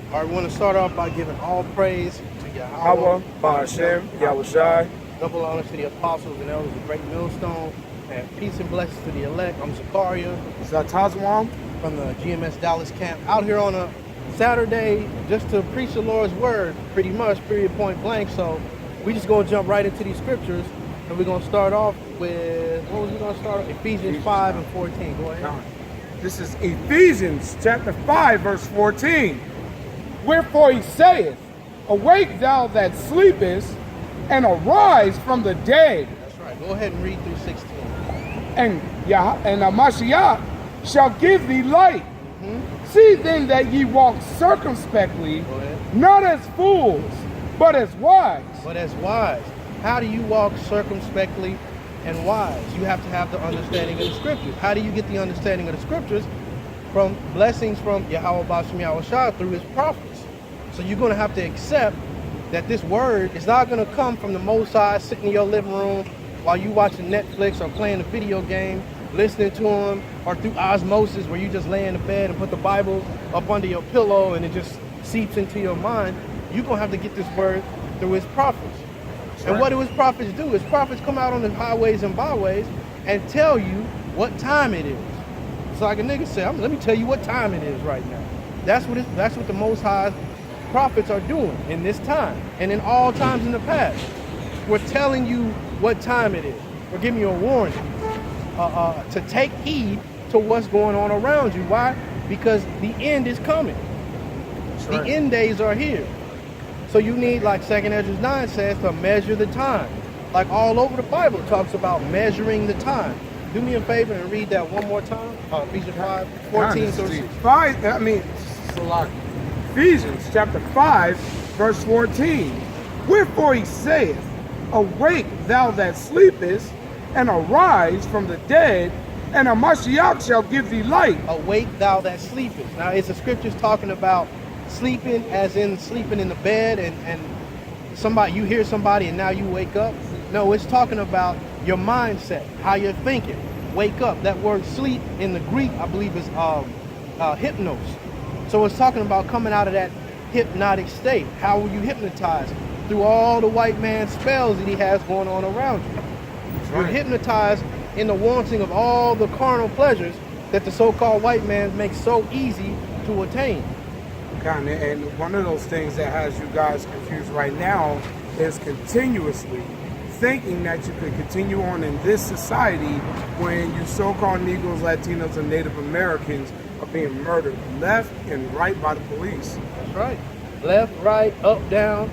All right, we want to start off by giving all praise to Yahweh, Hawa, Ba'ashem, Yahushai. double honor to the apostles and elders of Great Millstone, and peace and blessings to the elect. I'm Zakaria Zatazwam. from the GMS Dallas camp, out here on a Saturday just to preach the Lord's word, pretty much, period, point blank. So we just going to jump right into these scriptures, and we're going to start off with, what was we going to start off? Ephesians 5 and 14. Go ahead. This is Ephesians chapter 5, verse 14. Wherefore he saith, Awake thou that sleepest, and arise from the dead, That's right. Go ahead and read through 16. and Mashiach shall give thee light. See then that ye walk circumspectly, Go ahead. not as fools, but as wise. But as wise. How do you walk circumspectly and wise? You have to have the understanding of the scriptures. How do you get the understanding of the scriptures? From blessings from Yahweh Ba'ashem Yahushai through his prophets. So you're going to have to accept that this word is not going to come from the Most High sitting in your living room while you watching Netflix or playing a video game, listening to him, or through osmosis where you just lay in the bed and put the Bible up under your pillow and it just seeps into your mind. You're going to have to get this word through his prophets. And what do his prophets do? His prophets come out on the highways and byways and tell you what time it is. It's like a nigga say, let me tell you what time it is right now. That's what the Most High prophets are doing in this time and in all times in the past. We're telling you what time it is. We're giving you a warning to take heed to what's going on around you. Why? Because the end is coming. The end days are here. So you need, like 2nd Ezra 9 says, to measure the time. Like all over the Bible it talks about measuring the time. Do me a favor and read that one more time. Ephesians 5, 14 through 16. Ephesians chapter 5, verse 14. Wherefore he saith, Awake thou that sleepest, and arise from the dead, and a Mashiach shall give thee light. Awake thou that sleepest. Now, is the scriptures talking about sleeping as in sleeping in the bed and somebody, you hear somebody and now you wake up? No, it's talking about your mindset, how you're thinking. Wake up. That word sleep in the Greek, I believe, is hypnos. So it's talking about coming out of that hypnotic state. How will you hypnotize? Through all the white man's spells that he has going on around you. You're hypnotized in the wanting of all the carnal pleasures that the so-called white man makes so easy to attain. And one of those things that has you guys confused right now is continuously thinking that you could continue on in this society when you so-called Negroes, Latinos, and Native Americans are being murdered left and right by the police. That's right. Left, right, up, down,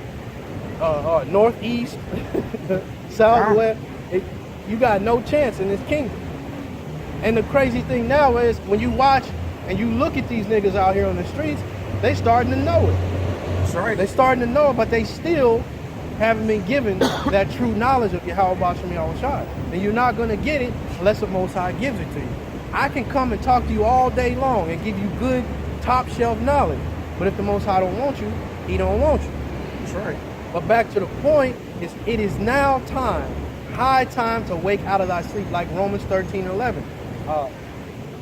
northeast, southwest. You got no chance in this kingdom. And the crazy thing now is when you watch and you look at these niggas out here on the streets, they starting to know it. That's right. They starting to know it, but they still haven't been given that true knowledge of Yahweh Ba'ashem Yahushai. And you're not going to get it unless the Most High gives it to you. I can come and talk to you all day long and give you good top shelf knowledge. But if the Most High don't want you, he don't want you. That's right. But back to the point, it is now time, high time to wake out of thy sleep, like Romans 13:11.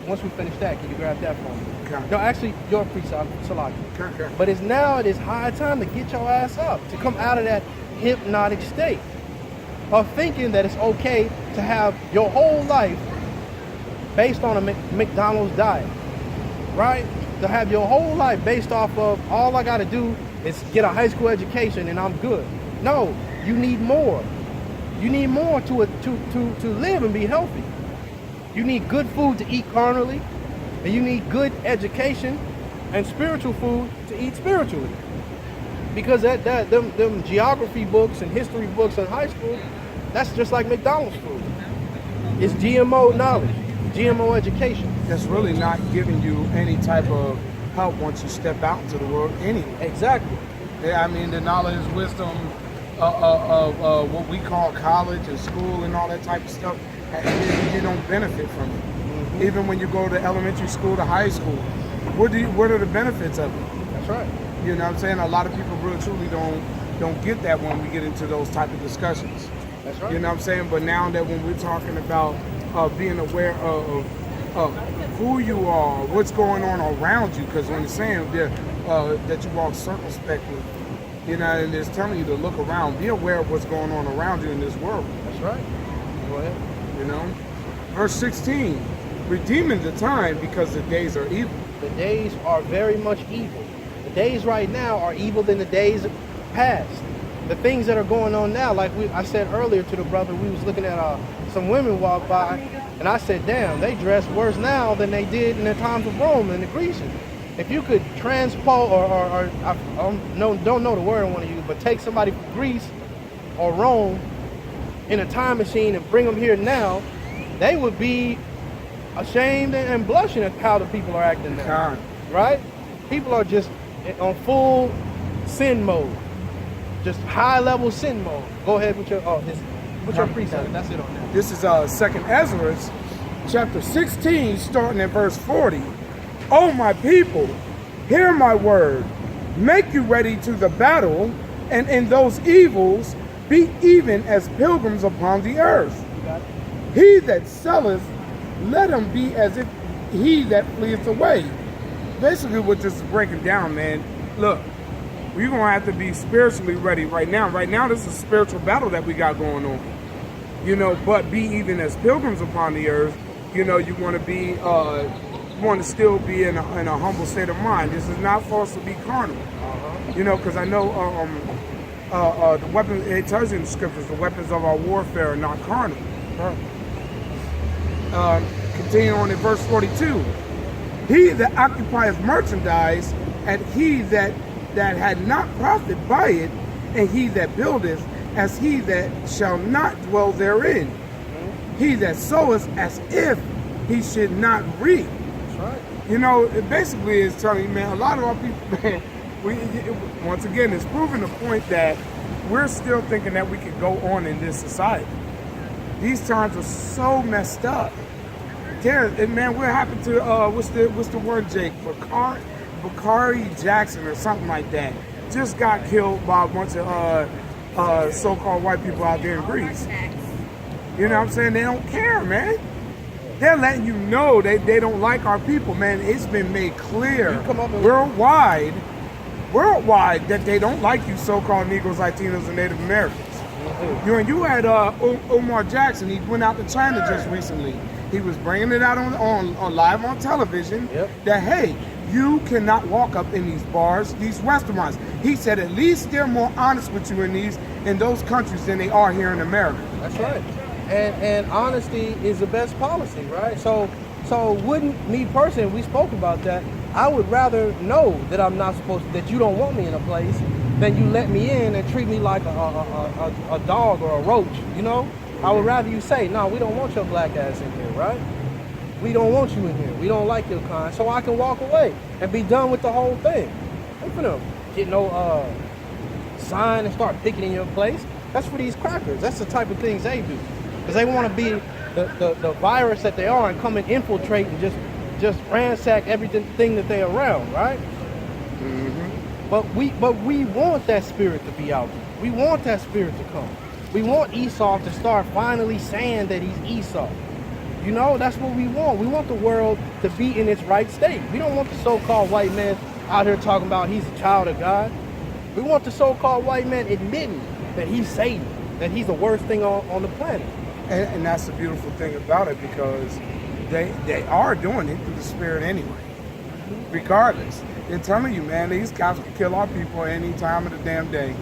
Once we finish that, can you grab that for me? Okay. No, actually, your precept, Salaki. Okay. But it is high time to get your ass up, to come out of that hypnotic state of thinking that it's okay to have your whole life based on a McDonald's diet, right? To have your whole life based off of all I got to do is get a high school education and I'm good. No, you need more. You need more to live and be healthy. You need good food to eat carnally, and you need good education and spiritual food to eat spiritually. Because them geography books and history books in high school, that's just like McDonald's food. It's GMO knowledge, GMO education. That's really not giving you any type of help once you step out into the world anyway. Exactly. Yeah, I mean, the knowledge, wisdom of what we call college and school and all that type of stuff, you don't benefit from it. Mm-hmm. Even when you go to elementary school to high school, what are the benefits of it? That's right. You know what I'm saying? A lot of people really truly don't get that when we get into those type of discussions. That's right. You know what I'm saying? But now that when we're talking about being aware of who you are, what's going on around you, because when you're saying that you walk circumspectly. You know, and it's telling you to look around, be aware of what's going on around you in this world. That's right. Go ahead. You know, verse 16, redeeming the time because the days are evil. The days are very much evil. The days right now are evil than the days past. The things that are going on now, like I said earlier to the brother, we was looking at some women walk by, and I said, damn, they dress worse now than they did in the times of Rome and the Grecians. If you could transpose, or I don't know the word I want to use, but take somebody from Greece or Rome in a time machine and bring them here now, they would be ashamed and blushing at how the people are acting now. Right? People are just on full sin mode. Just high-level sin mode. Go ahead with your precept. That's it on that. This is 2nd Ezra, chapter 16, starting at verse 40. O my people, hear my word. Make you ready to the battle, and in those evils be even as pilgrims upon the earth. He that selleth, let him be as if he that fleeth away. Basically what this is breaking down, man. Look, we're going to have to be spiritually ready right now. Right now, this is a spiritual battle that we got going on. You know, but be even as pilgrims upon the earth. You know, you want to be, you want to still be in a humble state of mind. This is not for us to be carnal. You know, because I know the weapons, it tells you in the scriptures, the weapons of our warfare are not carnal. Continue on in verse 42. He that occupieth merchandise, and he that had not profit by it, and he that buildeth, as he that shall not dwell therein. He that soweth, as if he should not reap. That's right. You know, it basically is telling you, man, a lot of our people, man, once again, it's proving the point that we're still thinking that we can go on in this society. These times are so messed up. And man, what happened to what's the word, Jake? Bakari Jackson or something like that. Just got killed by a bunch of so-called white people out there in Greece. You know what I'm saying? They don't care, man. They're letting you know they don't like our people, man. It's been made clear worldwide that they don't like you so-called Negroes, Latinos, and Native Americans. Mm-hmm. You had Omar Jackson. He went out to China just recently. He was bringing it out on live on television that, hey, you cannot walk up in these bars, these restaurants. He said at least they're more honest with you in those countries than they are here in America. That's right. And honesty is the best policy, right? So wouldn't me personally, we spoke about that, I would rather know that I'm not supposed to, that you don't want me in a place, than you let me in and treat me like a dog or a roach, you know? I would rather you say, no, we don't want your black ass in here, right? We don't want you in here. We don't like your kind. So I can walk away and be done with the whole thing. I'm finna get no sign and start picking in your place. That's for these crackers. That's the type of things they do. Because they want to be the virus that they are and come and infiltrate and just ransack everything that they're around, right? Mm-hmm. But we want that spirit to be out there. We want that spirit to come. We want Esau to start finally saying that he's Esau. You know, that's what we want. We want the world to be in its right state. We don't want the so-called white man out here talking about he's a child of God. We want the so-called white man admitting that he's Satan, that he's the worst thing on the planet. And that's the beautiful thing about it, because they are doing it through the spirit anyway. Regardless. They're telling you, man, these cops can kill our people any time of the damn day.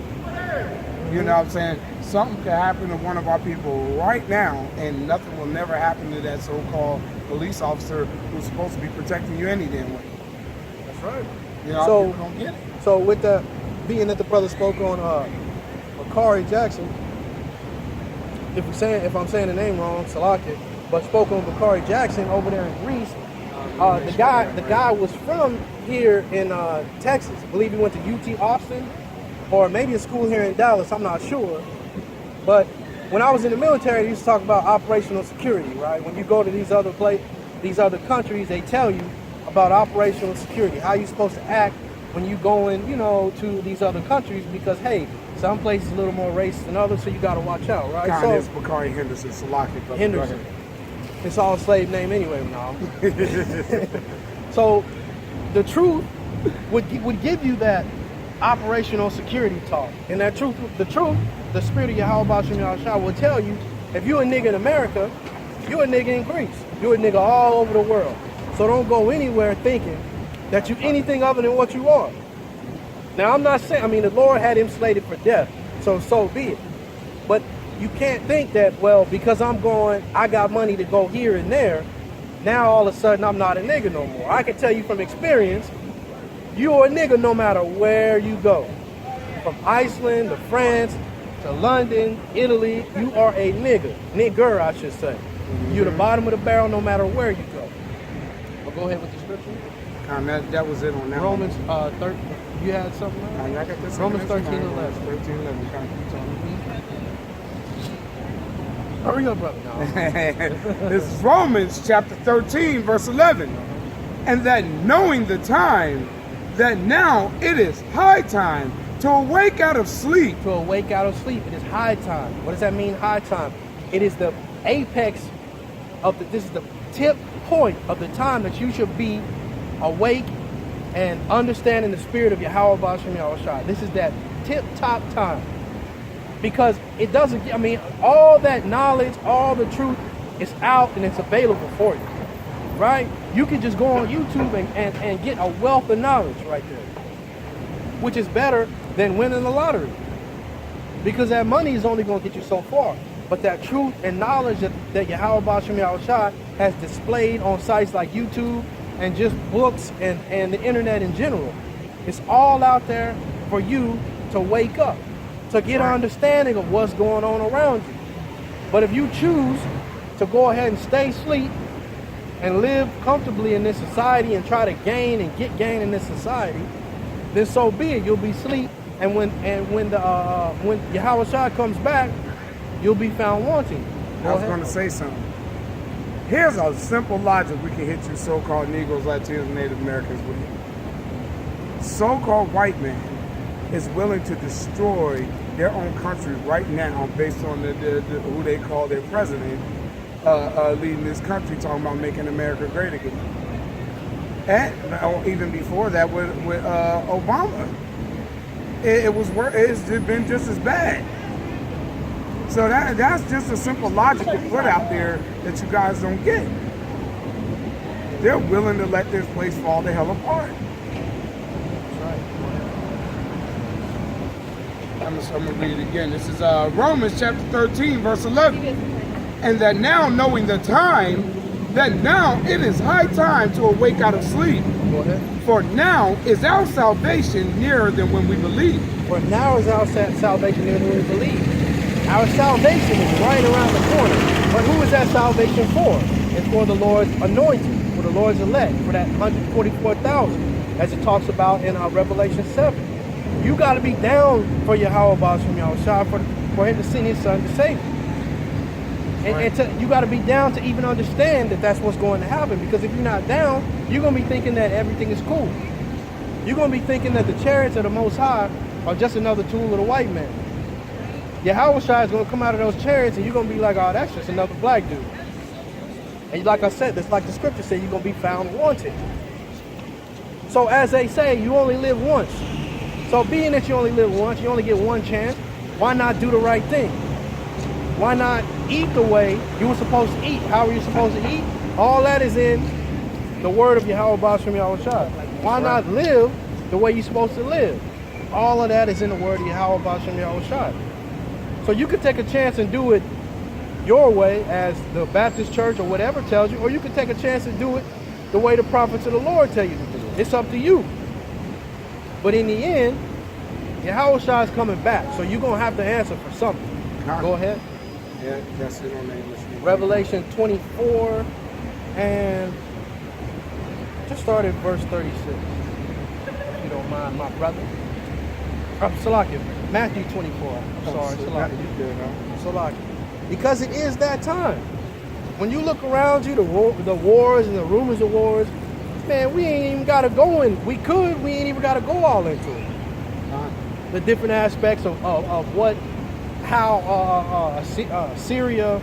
You know what I'm saying? Something could happen to one of our people right now, and nothing will never happen to that so-called police officer who's supposed to be protecting you any damn way. That's right. You know, so, people don't get it. So with the, being that the brother spoke on Bakari Jackson, if I'm saying the name wrong, Salakit, but spoke on Bakari Jackson over there in Greece, the guy was from here in Texas. I believe he went to UT Austin, or maybe a school here in Dallas, I'm not sure. But when I was in the military, they used to talk about operational security, right? When you go to these other countries, they tell you about operational security, how you're supposed to act when you going, you know, to these other countries, because hey, some places a little more racist than others, so you got to watch out, right? So it's Bakari Henderson, Salaki. Henderson. It's all a slave name anyway now. So the truth would give you that operational security talk. And that truth, the spirit of Yahweh Shem Yahushua will tell you, if you a nigga in America, you a nigga in Greece. You a nigga all over the world. So don't go anywhere thinking that you anything other than what you are. Now I'm not saying, the Lord had him slated for death, so be it. But you can't think that, well, because I got money to go here and there, now all of a sudden I'm not a nigga no more. I can tell you from experience, you're a nigga no matter where you go. From Iceland to France to London, Italy, you are a nigga. Nigger, I should say. You're the bottom of the barrel no matter where you go. Well, go ahead with the scripture. That was it on that Romans 13. You had something else? I got this. Romans 13:11. 13:11. Hurry up, brother. No. This is Romans chapter 13, verse 11. And that knowing the time, that now it is high time to awake out of sleep. To awake out of sleep. It is high time. What does that mean, high time? It is the apex of this is the tip point of the time that you should be awake and understanding the spirit of Yahweh B'Shem Yahushua. This is that tip top time. Because it doesn't, all that knowledge, all the truth is out and it's available for you. Right? You can just go on YouTube and get a wealth of knowledge right there. Which is better than winning the lottery. Because that money is only going to get you so far. But that truth and knowledge that Yahweh B'Shem Yahushua has displayed on sites like YouTube and just books and the internet in general, it's all out there for you to wake up, to get an understanding of what's going on around you. But if you choose to go ahead and stay asleep and live comfortably in this society and try to gain and get gain in this society, then so be it. You'll be asleep, and when Yahweh comes back, you'll be found wanting. I was going to say something. Here's a simple logic we can hit you so-called Negroes, Latinos, and Native Americans with. So-called white man is willing to destroy their own country right now based on who they call their president leading this country, talking about making America great again. And even before that with Obama, it's been just as bad. So that's just a simple logic to put out there that you guys don't get. They're willing to let this place fall the hell apart. I'm going to read it again. This is Romans chapter 13, verse 11. And that now knowing the time, that now it is high time to awake out of sleep. Go ahead. For now is our salvation nearer than when we believe. For now is our salvation nearer than when we believe. Our salvation is right around the corner. But who is that salvation for? It's for the Lord's anointed, for the Lord's elect, for that 144,000, as it talks about in Revelation 7. You got to be down for Yahweh B'Shem Yahushua, for him to send his son to save you. And you got to be down to even understand that that's what's going to happen. Because if you're not down, you're going to be thinking that everything is cool. You're going to be thinking that the chariots of the Most High are just another tool of the white man. Yahweh is going to come out of those chariots and you're going to be like, oh, that's just another black dude. And like I said, that's like the scripture said, you're going to be found wanted. So as they say, you only live once. So being that you only live once, you only get one chance, why not do the right thing? Why not eat the way you were supposed to eat? How are you supposed to eat? All that is in the word of Yahweh B'Shem Yahushua. Why not live the way you're supposed to live? All of that is in the word of Yahweh B'Shem Yahushua. So you could take a chance and do it your way as the Baptist church or whatever tells you, or you could take a chance and do it the way the prophets of the Lord tell you to do it. It's up to you. But in the end, Yahweh is coming back, so you're going to have to answer for something. Go ahead. Yeah, that's it on the English. Revelation 24 and just start at verse 36. If you don't mind, my brother. Salakia. Matthew 24. I'm sorry, Salakia. Because it is that time. When you look around you, the wars and the rumors of wars, man, we ain't even got to go in. We ain't even got to go all into it. The different aspects of how Syria,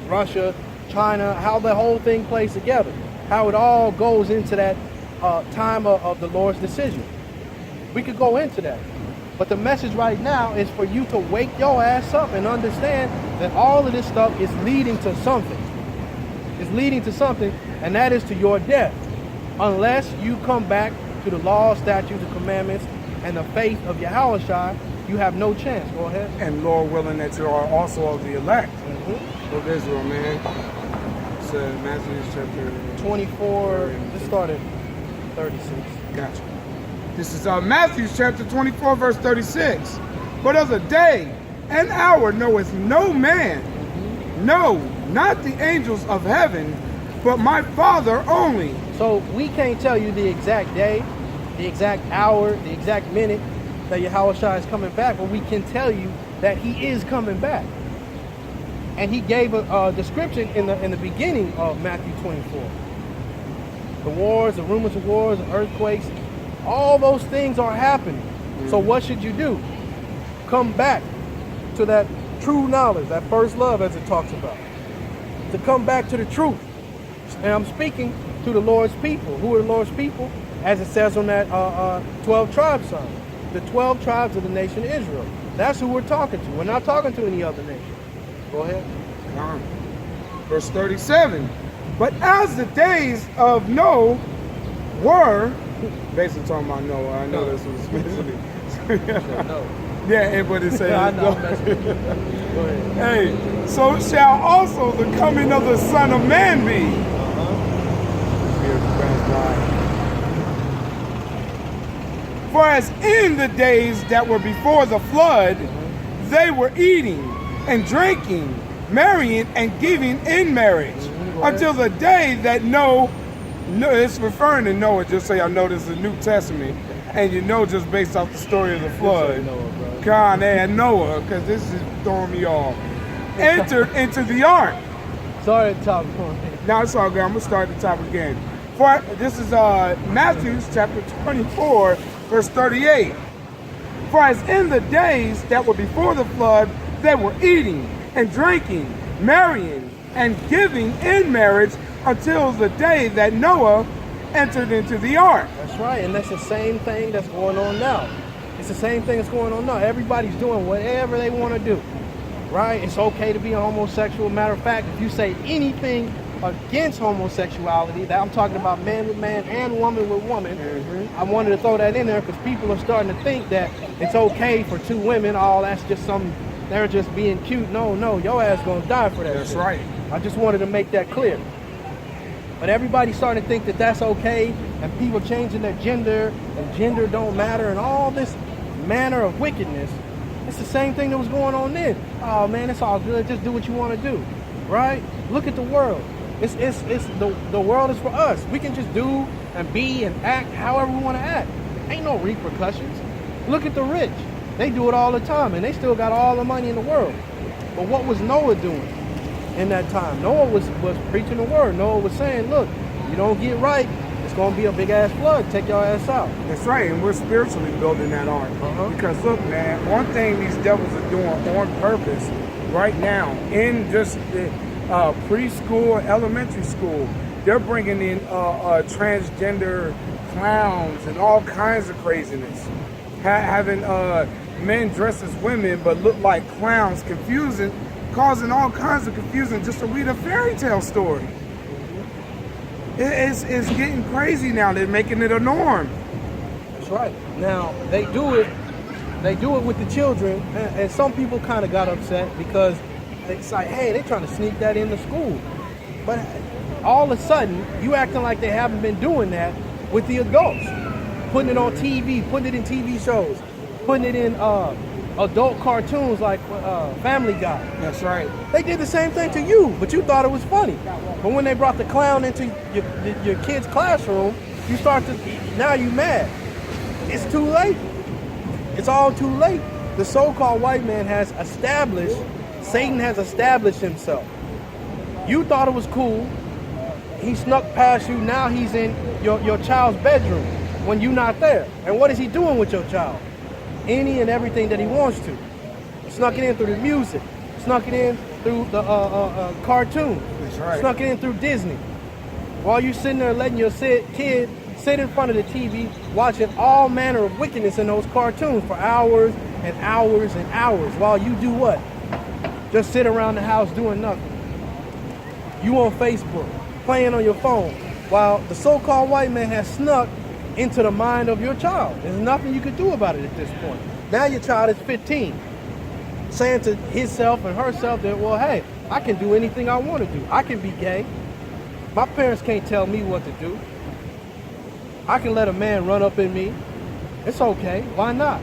Russia, China, how the whole thing plays together. How it all goes into that time of the Lord's decision. We could go into that. But the message right now is for you to wake your ass up and understand that all of this stuff is leading to something. It's leading to something, and that is to your death. Unless you come back to the law, statutes, and commandments, and the faith of Yahushua, you have no chance. Go ahead. And Lord willing that you are also of the elect of Israel, man. It's Matthew chapter 24, let's start at 36. Gotcha. This is Matthew chapter 24, verse 36. But of the day and hour knoweth no man, no, not the angels of heaven, but my Father only. So we can't tell you the exact day, the exact hour, the exact minute that Yahushua is coming back, but we can tell you that he is coming back. And he gave a description in the beginning of Matthew 24. The wars, the rumors of wars, the earthquakes, all those things are happening. So what should you do? Come back to that true knowledge, that first love as it talks about. To come back to the truth. And I'm speaking to the Lord's people. Who are the Lord's people? As it says on that 12 tribe sign. The 12 tribes of the nation of Israel. That's who we're talking to. We're not talking to any other nation. Go ahead. Verse 37. But as the days of Noah were, basically talking about Noah, I know this was basically. No. Yeah, but it says. I know. Go ahead. Hey, so shall also the coming of the Son of Man be. For as in the days that were before the flood, they were eating and drinking, marrying and giving in marriage, until the day that Noah, it's referring to Noah, just so y'all know this is the New Testament, and you know just based off the story of the flood, Khan and Noah, because this is throwing me off, entered into the ark. Sorry to talk. Now it's all good. I'm going to start at the top again. For this is Matthew chapter 24, verse 38. For as in the days that were before the flood, they were eating and drinking, marrying and giving in marriage until the day that Noah entered into the ark. That's right, and that's the same thing that's going on now. It's the same thing that's going on now. Everybody's doing whatever they want to do, right? It's okay to be a homosexual. Matter of fact, if you say anything against homosexuality, that I'm talking about man with man and woman with woman, I wanted to throw that in there because people are starting to think that it's okay for two women. Oh, that's just they're just being cute. No, your ass gonna die for that. That's shit. right. I just wanted to make that clear. But everybody's starting to think that that's okay, and people changing their gender, and gender don't matter, and all this manner of wickedness. It's the same thing that was going on then. Oh man, it's all good. Just do what you want to do, right? Look at the world. It's the world is for us. We can just do and be and act however we want to act. Ain't no repercussions. Look at the rich. They do it all the time, and they still got all the money in the world. But what was Noah doing in that time? Noah was preaching the word. Noah was saying, look, you don't get right, it's going to be a big-ass flood. Take your ass out. That's right, and we're spiritually building that ark. Because look, man, one thing these devils are doing on purpose right now in just preschool, elementary school, they're bringing in transgender clowns and all kinds of craziness. Having men dressed as women but look like clowns, confusing, causing all kinds of confusion just to read a fairy tale story. It's getting crazy now. They're making it a norm. That's right. Now they do it with the children, and some people kind of got upset because it's like, hey, they're trying to sneak that into school. But all of a sudden, you acting like they haven't been doing that with the adults, putting it on TV, putting it in TV shows, putting it in adult cartoons like Family Guy. That's right. They did the same thing to you, but you thought it was funny. But when they brought the clown into your kid's classroom, now you mad. It's too late. It's all too late. The so-called white man has established, Satan has established himself. You thought it was cool. He snuck past you. Now he's in your child's bedroom when you're not there. And what is he doing with your child? Any and everything that he wants to. Snuck it in through the music. Snuck it in through the cartoons. That's right. Snuck it in through Disney. While you sitting there letting your kid sit in front of the TV watching all manner of wickedness in those cartoons for hours and hours and hours while you do what? Just sit around the house doing nothing. You on Facebook, playing on your phone, while the so-called white man has snuck into the mind of your child. There's nothing you can do about it at this point. Now your child is 15, saying to himself and herself that, well, hey, I can do anything I want to do. I can be gay. My parents can't tell me what to do. I can let a man run up in me. It's okay. Why not?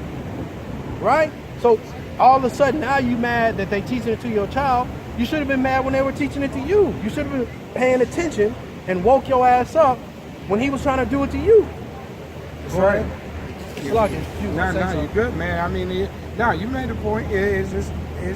Right? So all of a sudden now you mad that they teaching it to your child. You should have been mad when they were teaching it to you. You should have been paying attention and woke your ass up when he was trying to do it to you. That's right. No, you're good, man. I mean, you made a point. It's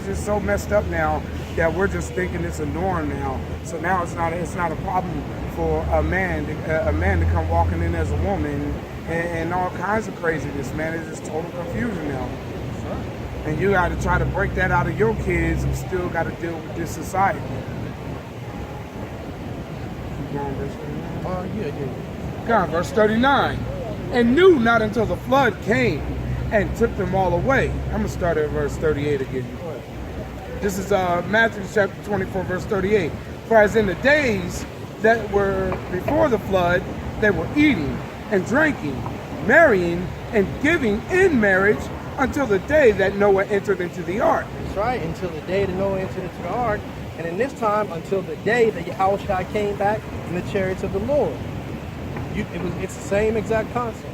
just so messed up now that we're just thinking it's a norm now. So now it's not a problem for a man to come walking in as a woman and all kinds of craziness, man. It's just total confusion now. And you got to try to break that out of your kids and still got to deal with this society. Keep going, verse 39. Yeah. Come on, verse 39. And knew not until the flood came and took them all away. I'm going to start at verse 38 again. This is Matthew chapter 24, verse 38. For as in the days that were before the flood, they were eating and drinking, marrying and giving in marriage until the day that Noah entered into the ark. That's right, until the day that Noah entered into the ark. And in this time, until the day that Yahushua came back in the chariots of the Lord. It's the same exact concept.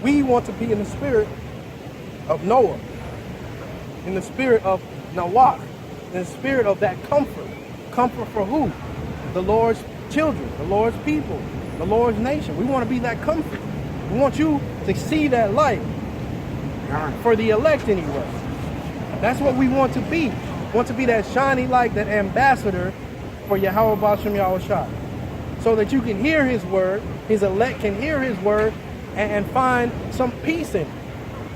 We want to be in the spirit of Noah, in the spirit of Noah, in the spirit of that comfort. Comfort for who? The Lord's children, the Lord's people, the Lord's nation. We want to be that comfort. We want you to see that light for the elect anyway. That's what we want to be. We want to be that shiny light, that ambassador for Yahweh B'Shem Yahushua. So that you can hear his word, his elect can hear his word and find some peace in it.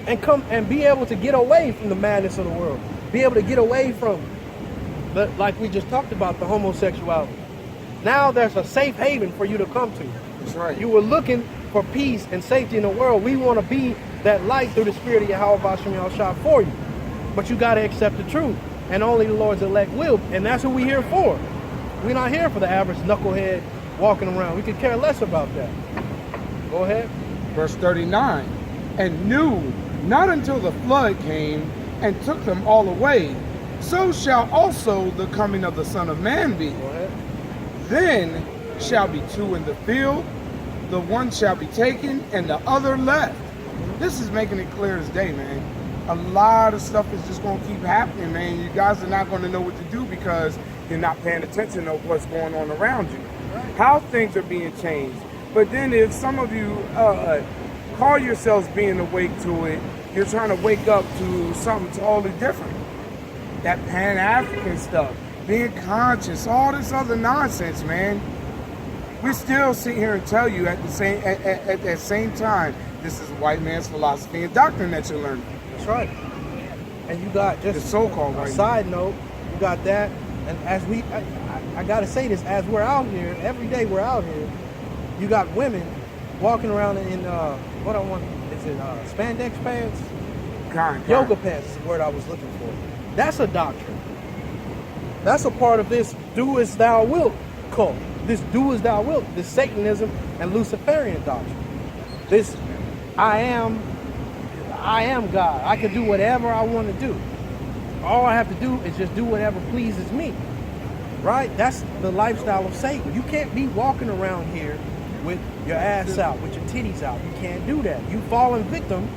And come and be able to get away from the madness of the world. Be able to get away from, like we just talked about, the homosexuality. Now there's a safe haven for you to come to. That's right. You were looking for peace and safety in the world. We want to be that light through the spirit of Yahweh B'Shem Yahushua for you. But you got to accept the truth. And only the Lord's elect will. And that's what we're here for. We're not here for the average knucklehead walking around. We could care less about that. Go ahead. Verse 39. And knew not until the flood came and took them all away, so shall also the coming of the Son of Man be. Go ahead. Then shall be two in the field, the one shall be taken and the other left. This is making it clear as day, man. A lot of stuff is just going to keep happening, man. You guys are not going to know what to do because you're not paying attention to what's going on around you. How things are being changed. But then if some of you call yourselves being awake to it, you're trying to wake up to something totally different. That Pan-African stuff, being conscious, all this other nonsense, man. We still sit here and tell you at that same time, this is white man's philosophy and doctrine that you're learning. That's right. And you got just the so-called a right side note, you got that. And as I got to say this, as we're out here, every day we're out here, you got women walking around in spandex pants? Yoga pants is the word I was looking for. That's a doctrine. That's a part of this do as thou wilt cult. This do as thou wilt, this Satanism and Luciferian doctrine. This I am God. I can do whatever I want to do. All I have to do is just do whatever pleases me. Right? That's the lifestyle of Satan. You can't be walking around here with your ass out, with your titties out. You can't do that. You've fallen victim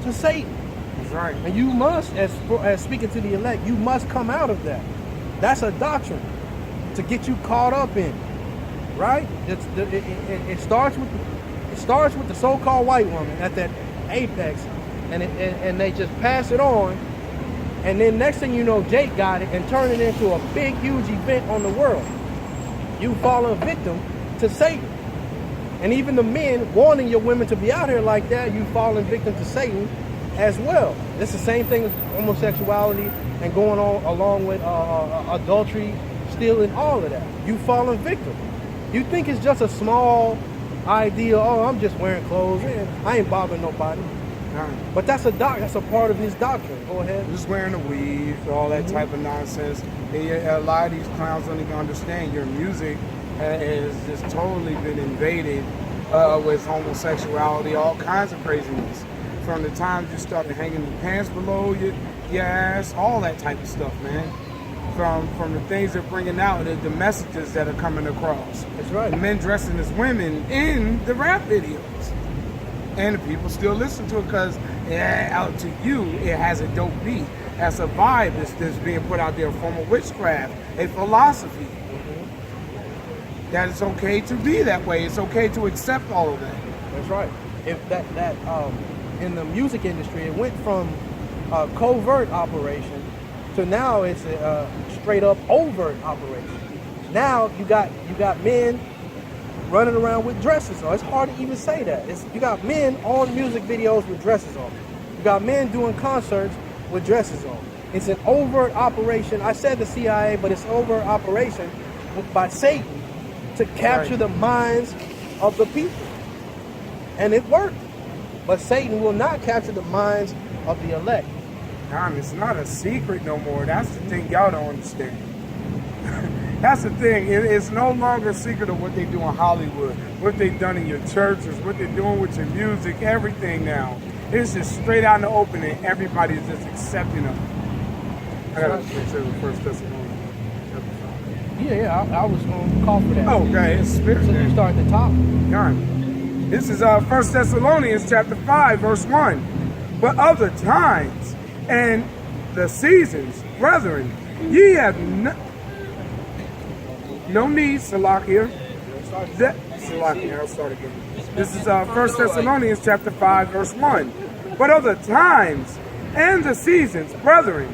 to Satan. That's right. And you must, as speaking to the elect, you must come out of that. That's a doctrine to get you caught up in. Right? It starts with the so-called white woman at that apex, and they just pass it on, and then next thing you know, Jake got it and turned it into a big, huge event on the world. You fallen victim to Satan. And even the men wanting your women to be out here like that, you fallen victim to Satan as well. It's the same thing with homosexuality and going on along with adultery, stealing, all of that. You fallen victim. You think it's just a small idea, oh, I'm just wearing clothes, and I ain't bothering nobody. But that's a part of his doctrine. Go ahead. Just wearing a weave, all that type of nonsense. A lot of these clowns don't even understand your music has just totally been invaded with homosexuality, all kinds of craziness. From the time you started hanging the pants below your ass, all that type of stuff, man. From the things they're bringing out, the messages that are coming across. That's right. Men dressing as women in the rap videos. And the people still listen to it because out to you, it has a dope beat. That's a vibe that's being put out there, a form of witchcraft, a philosophy. That it's okay to be that way. It's okay to accept all of that. That's right. If that in the music industry, it went from a covert operation to now it's a straight up overt operation. Now you got men running around with dresses on. It's hard to even say that. You got men on music videos with dresses on. You got men doing concerts with dresses on. It's an overt operation. I said the CIA, but it's an overt operation by Satan to capture the minds of the people. And it worked. But Satan will not capture the minds of the elect. God, it's not a secret no more. That's the thing y'all don't understand. That's the thing. It's no longer a secret of what they do in Hollywood, what they've done in your churches, what they're doing with your music, everything now. It's just straight out in the open and everybody's just accepting them. I got to make sure the First Thessalonians. Yeah, I was going to call for that. Oh, okay. It's spirit. So you start at the top. God. This is 1 Thessalonians chapter 5, verse 1. But other times and the seasons, brethren, ye have no need, Salakia. Salakia, I'll start again. This is 1 Thessalonians chapter 5, verse 1. But other times and the seasons, brethren,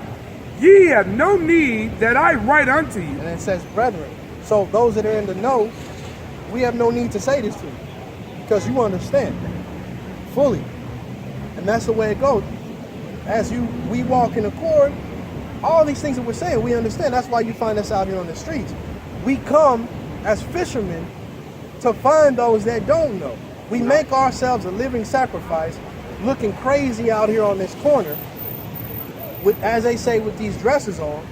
ye have no need that I write unto you. And it says brethren. So those that are in the know, we have no need to say this to you. Because you understand fully. And that's the way it goes. As we walk in accord, all these things that we're saying, we understand. That's why you find us out here on the streets. We come as fishermen to find those that don't know. We make ourselves a living sacrifice, looking crazy out here on this corner, with, as they say, with these dresses on,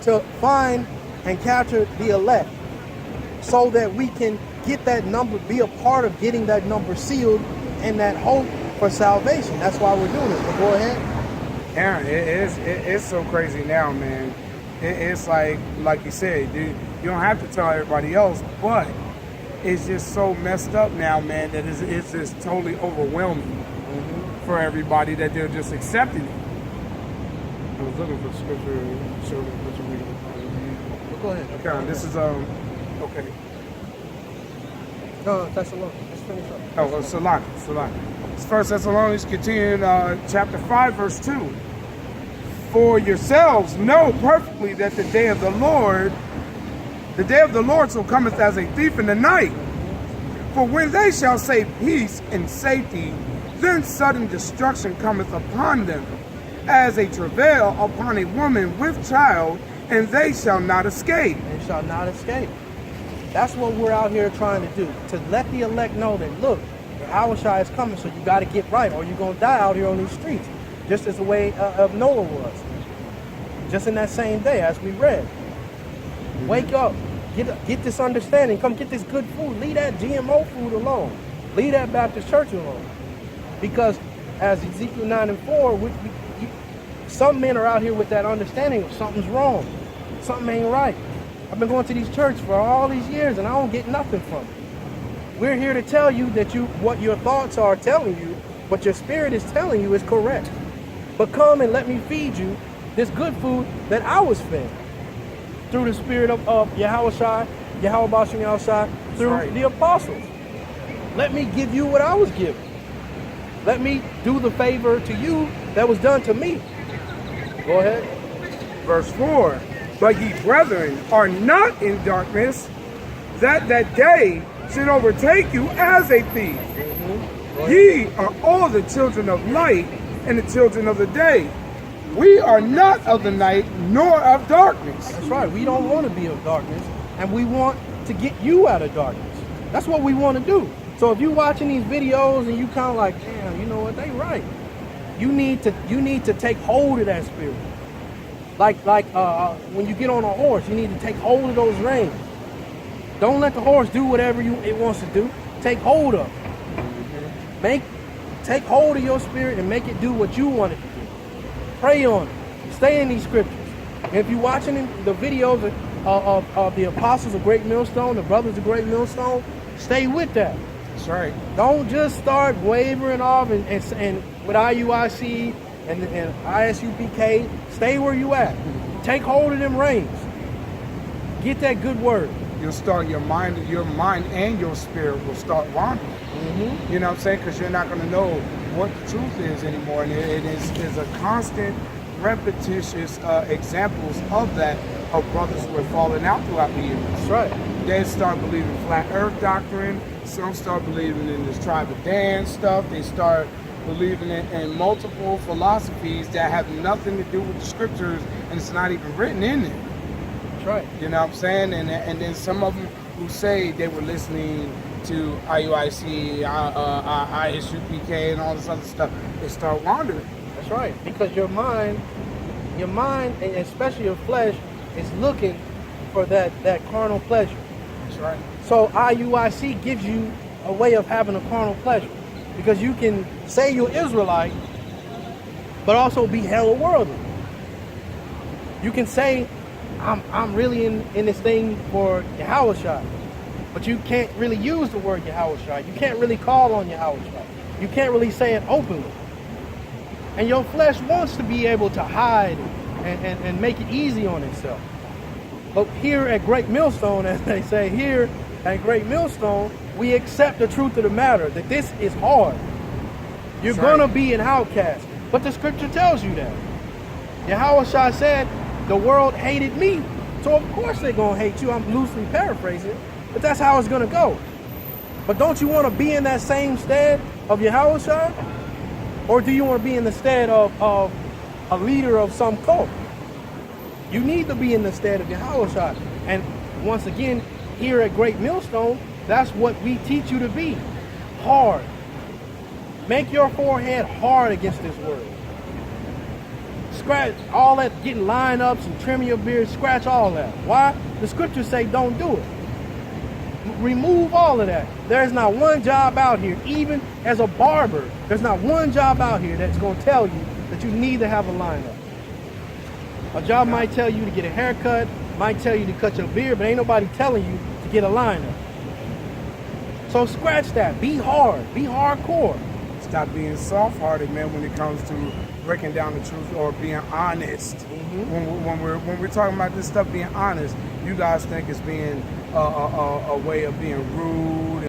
to find and capture the elect, so that we can get that number, be a part of getting that number sealed and that hope for salvation. That's why we're doing this. But go ahead. Aaron, it's so crazy now, man. It's like you said, dude, you don't have to tell everybody else, but it's just so messed up now, man, that it's just totally overwhelming for everybody that they're just accepting it. I was looking for scripture and showed me what you're reading. Go ahead. Okay, this is, okay. No, Thessalonians. Let's finish up. Oh, Salaki. It's 1 Thessalonians, continuing chapter 5, verse 2. For yourselves know perfectly that the day of the Lord so cometh as a thief in the night. For when they shall say peace and safety, then sudden destruction cometh upon them, as a travail upon a woman with child, and they shall not escape. They shall not escape. That's what we're out here trying to do, to let the elect know that, look, Yahushua is coming, so you got to get right, or you're going to die out here on these streets, just as the way of Noah was. Just in that same day, as we read. Wake up. Get this understanding. Come get this good food. Leave that GMO food alone. Leave that Baptist church alone. Because as Ezekiel 9 and 4, some men are out here with that understanding of something's wrong. Something ain't right. I've been going to these churches for all these years and I don't get nothing from it. We're here to tell you that what your thoughts are telling you, what your spirit is telling you is correct. But come and let me feed you this good food that I was fed through the spirit of Yahushua, through the apostles. Let me give you what I was given. Let me do the favor to you that was done to me. Go ahead. Verse 4. But ye brethren are not in darkness, that day should overtake you as a thief. Ye are all the children of light and the children of the day. We are not of the night nor of darkness. That's right. We don't want to be of darkness, and we want to get you out of darkness. That's what we want to do. So if you're watching these videos and you kind of like, damn, you know what, they right. You need to take hold of that spirit. Like when you get on a horse, you need to take hold of those reins. Don't let the horse do whatever it wants to do. Take hold of it. Take hold of your spirit and make it do what you want it to do. Pray on it. Stay in these scriptures. And if you're watching the videos of the apostles of Great Millstone, the brothers of Great Millstone, stay with that. That's right. Don't just start wavering off and with IUIC and ISUPK. Stay where you at. Take hold of them reins. Get that good word. You'll start your mind and your spirit will start wandering. Mm-hmm. You know what I'm saying? Because you're not going to know what the truth is anymore. And it is a constant, repetitious examples of that, of brothers who have fallen out throughout the years. That's right. They start believing flat earth doctrine. Some start believing in this tribal dance stuff. They start believing in multiple philosophies that have nothing to do with the scriptures, and it's not even written in there. That's right. You know what I'm saying? And then some of them who say they were listening to IUIC, ISUPK, and all this other stuff, they start wandering. That's right. Because your mind, and especially your flesh, is looking for that carnal pleasure. That's right. So IUIC gives you a way of having a carnal pleasure. Because you can say you're Israelite, but also be hella worldly. You can say, I'm really in this thing for Yahushua, but you can't really use the word Yahushua. You can't really call on Yahushua. You can't really say it openly. And your flesh wants to be able to hide and make it easy on itself. But here at Great Millstone, as they say here at Great Millstone, we accept the truth of the matter, that this is hard. You're going to be an outcast. But the scripture tells you that. Yahushua said, the world hated me. So of course they're going to hate you. I'm loosely paraphrasing, but that's how it's going to go. But don't you want to be in that same stead of Yahushua? Or do you want to be in the stead of a leader of some cult? You need to be in the stead of Yahushua. And once again, here at Great Millstone, that's what we teach you to be. Hard. Make your forehead hard against this word. Scratch all that, getting lineups and trimming your beard, scratch all that. Why? The scriptures say don't do it. Remove all of that. There's not one job out here, even as a barber, there's not one job out here that's going to tell you that you need to have a lineup. A job might tell you to get a haircut, might tell you to cut your beard, but ain't nobody telling you to get a lineup. So scratch that. Be hard. Be hardcore. Stop being soft-hearted, man, when it comes to breaking down the truth or being honest. Mm-hmm. When we're talking about this stuff, being honest, you guys think it's being a way of being rude